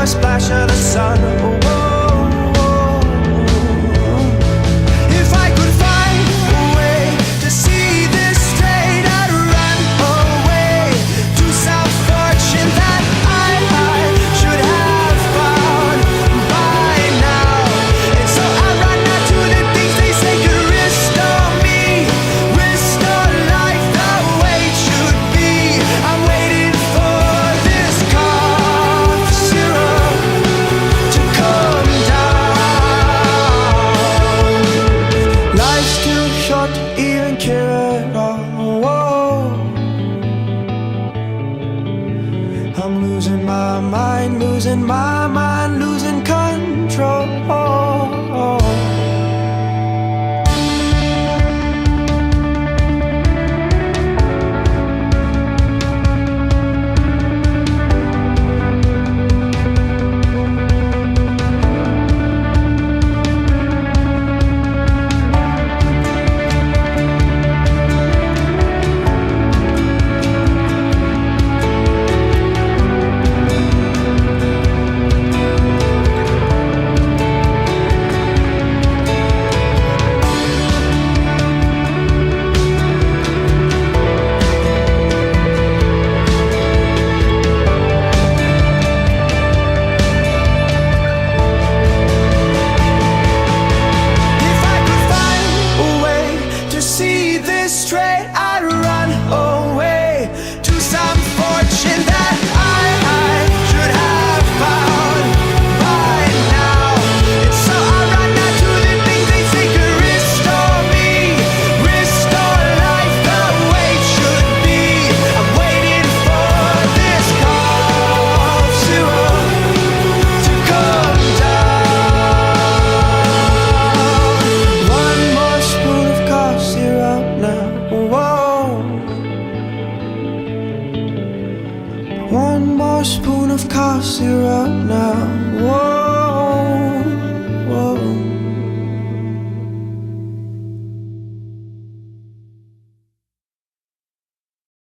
splash of the sun. If I could find a way to see this straight, I'd run away to some fortune that I should have found by now. And so I run out to the things they say could restore me, restore life the way it should be. I'm waiting for this cough syrup to come down. Life's too short to even care at all. I'm losing my mind, losing my mind, losing control. If I could find a way to see this straight, I'd run away to some fortune that I should have found by now. And so I run out to the things they say could restore me, restore life the way it should be. I'm waiting for this cough syrup to come down. One more spoon of cough syrup now. Whoa. One more spoon of cough syrup now. Whoa.